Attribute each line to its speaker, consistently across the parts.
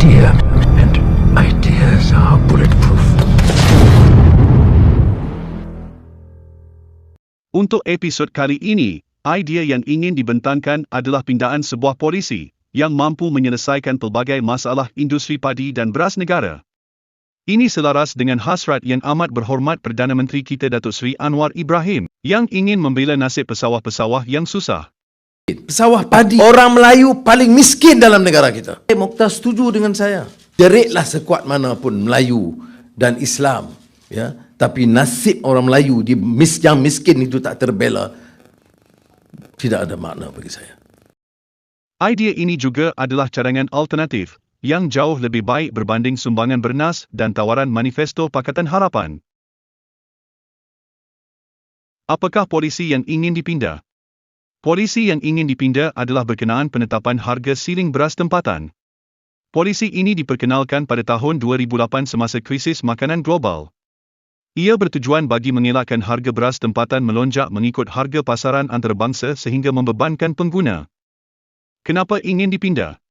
Speaker 1: idea, and ideas are bulletproof.
Speaker 2: Untuk episod kali ini, idea yang ingin dibentangkan adalah pindaan sebuah polisi yang mampu menyelesaikan pelbagai masalah industri padi dan beras negara. Ini selaras dengan hasrat yang amat berhormat Perdana Menteri kita Datuk Seri Anwar Ibrahim yang ingin membela nasib pesawah-pesawah yang susah.
Speaker 3: Sawah padi, orang Melayu paling miskin dalam negara kita. Mokhtar setuju dengan saya. Jeritlah sekuat mana pun Melayu dan Islam, ya. Tapi nasib orang Melayu yang miskin itu tak terbela, tidak ada makna bagi saya.
Speaker 2: Idea ini juga adalah cadangan alternatif yang jauh lebih baik berbanding sumbangan bernas dan tawaran manifesto Pakatan Harapan. Apakah polisi yang ingin dipindah? Polisi yang ingin dipindah adalah berkenaan penetapan harga siling beras tempatan. Polisi ini diperkenalkan pada tahun 2008 semasa krisis makanan global. Ia bertujuan bagi mengelakkan harga beras tempatan melonjak mengikut harga pasaran antarabangsa sehingga membebankan pengguna. Kenapa ingin dipindah?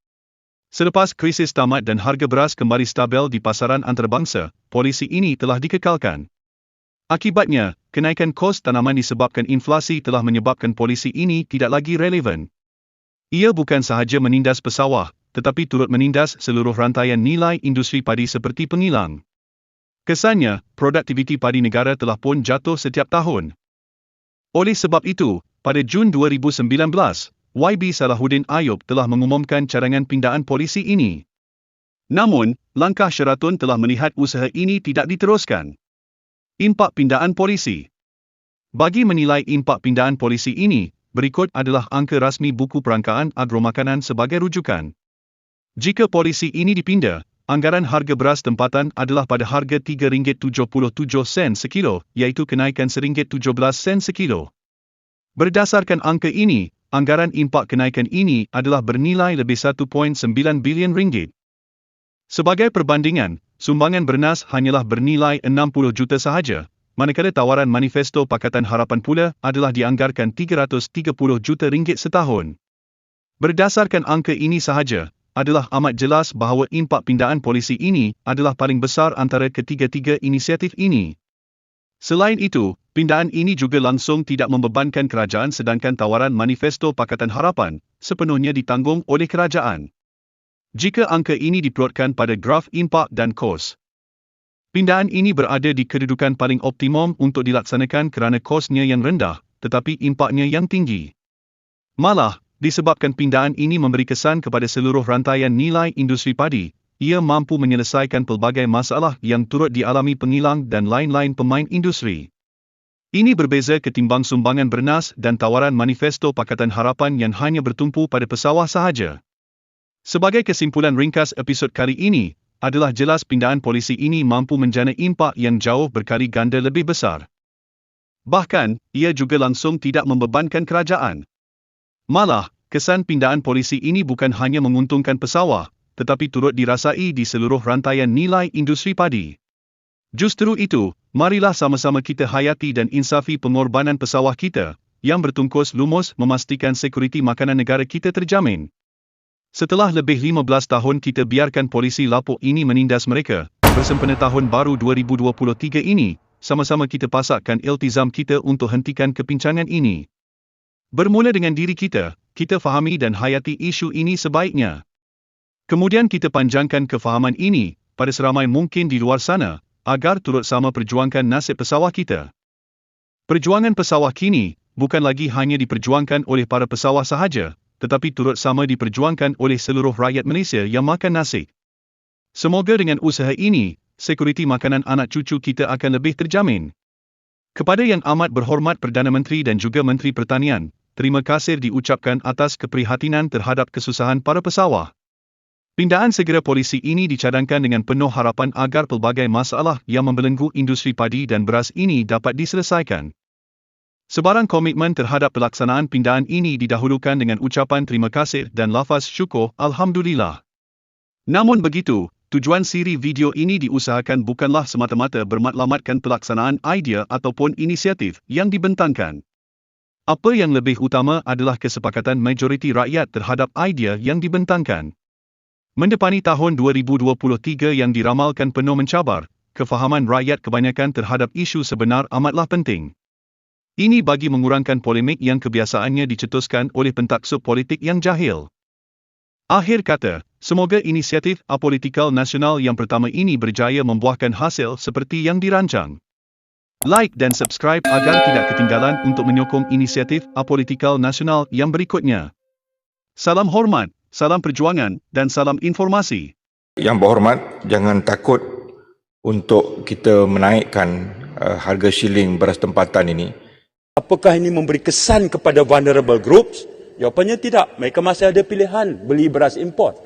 Speaker 2: Selepas krisis tamat dan harga beras kembali stabil di pasaran antarabangsa, polisi ini telah dikekalkan. Akibatnya, kenaikan kos tanaman disebabkan inflasi telah menyebabkan polisi ini tidak lagi relevan. Ia bukan sahaja menindas pesawah, tetapi turut menindas seluruh rantaian nilai industri padi seperti pengilang. Kesannya, produktiviti padi negara telah pun jatuh setiap tahun. Oleh sebab itu, pada Jun 2019, YB Salahuddin Ayub telah mengumumkan cadangan pindaan polisi ini. Namun, langkah Sheraton telah melihat usaha ini tidak diteruskan. Impak pindaan polisi. Bagi menilai impak pindaan polisi ini, berikut adalah angka rasmi Buku Perangkaan Agromakanan sebagai rujukan. Jika polisi ini dipindah, anggaran harga beras tempatan adalah pada harga RM3.77 sekilo, iaitu kenaikan RM1.17 sekilo. Berdasarkan angka ini, anggaran impak kenaikan ini adalah bernilai lebih RM1.9 bilion. Sebagai perbandingan, sumbangan bernas hanyalah bernilai 60 juta sahaja, manakala tawaran manifesto Pakatan Harapan pula adalah dianggarkan RM330 juta setahun. Berdasarkan angka ini sahaja, adalah amat jelas bahawa impak pindaan polisi ini adalah paling besar antara ketiga-tiga inisiatif ini. Selain itu, pindaan ini juga langsung tidak membebankan kerajaan sedangkan tawaran manifesto Pakatan Harapan sepenuhnya ditanggung oleh kerajaan. Jika angka ini diperutkan pada graf impak dan kos, pindaan ini berada di kedudukan paling optimum untuk dilaksanakan kerana kosnya yang rendah, tetapi impaknya yang tinggi. Malah, disebabkan pindaan ini memberi kesan kepada seluruh rantaian nilai industri padi, ia mampu menyelesaikan pelbagai masalah yang turut dialami pengilang dan lain-lain pemain industri. Ini berbeza ketimbang sumbangan bernas dan tawaran manifesto Pakatan Harapan yang hanya bertumpu pada pesawah sahaja. Sebagai kesimpulan ringkas episod kali ini, adalah jelas pindaan polisi ini mampu menjana impak yang jauh berkali ganda lebih besar. Bahkan, ia juga langsung tidak membebankan kerajaan. Malah, kesan pindaan polisi ini bukan hanya menguntungkan pesawah, tetapi turut dirasai di seluruh rantaian nilai industri padi. Justru itu, marilah sama-sama kita hayati dan insafi pengorbanan pesawah kita, yang bertungkus lumus memastikan sekuriti makanan negara kita terjamin. Setelah lebih 15 tahun kita biarkan polisi lapuk ini menindas mereka, bersempena tahun baru 2023 ini, sama-sama kita pasakkan iltizam kita untuk hentikan kepincangan ini. Bermula dengan diri kita fahami dan hayati isu ini sebaiknya. Kemudian kita panjangkan kefahaman ini pada seramai mungkin di luar sana, agar turut sama perjuangkan nasib pesawah kita. Perjuangan pesawah kini bukan lagi hanya diperjuangkan oleh para pesawah sahaja, tetapi turut sama diperjuangkan oleh seluruh rakyat Malaysia yang makan nasi. Semoga dengan usaha ini, sekuriti makanan anak cucu kita akan lebih terjamin. Kepada Yang Amat Berhormat Perdana Menteri dan juga Menteri Pertanian, terima kasih diucapkan atas keprihatinan terhadap kesusahan para pesawah. Pindaan segera polisi ini dicadangkan dengan penuh harapan agar pelbagai masalah yang membelenggu industri padi dan beras ini dapat diselesaikan. Sebarang komitmen terhadap pelaksanaan pindaan ini didahulukan dengan ucapan terima kasih dan lafaz syukur Alhamdulillah. Namun begitu, tujuan siri video ini diusahakan bukanlah semata-mata bermatlamatkan pelaksanaan idea ataupun inisiatif yang dibentangkan. Apa yang lebih utama adalah kesepakatan majoriti rakyat terhadap idea yang dibentangkan. Mendepani tahun 2023 yang diramalkan penuh mencabar, kefahaman rakyat kebanyakan terhadap isu sebenar amatlah penting. Ini bagi mengurangkan polemik yang kebiasaannya dicetuskan oleh pentaksub politik yang jahil. Akhir kata, semoga inisiatif apolitikal nasional yang pertama ini berjaya membuahkan hasil seperti yang dirancang. Like dan subscribe agar tidak ketinggalan untuk menyokong inisiatif apolitikal nasional yang berikutnya. Salam hormat, salam perjuangan dan salam informasi.
Speaker 4: Yang berhormat, jangan takut untuk kita menaikkan harga shilling beras tempatan ini.
Speaker 5: Apakah ini memberi kesan kepada vulnerable groups? Jawapannya tidak. Mereka masih ada pilihan beli beras import.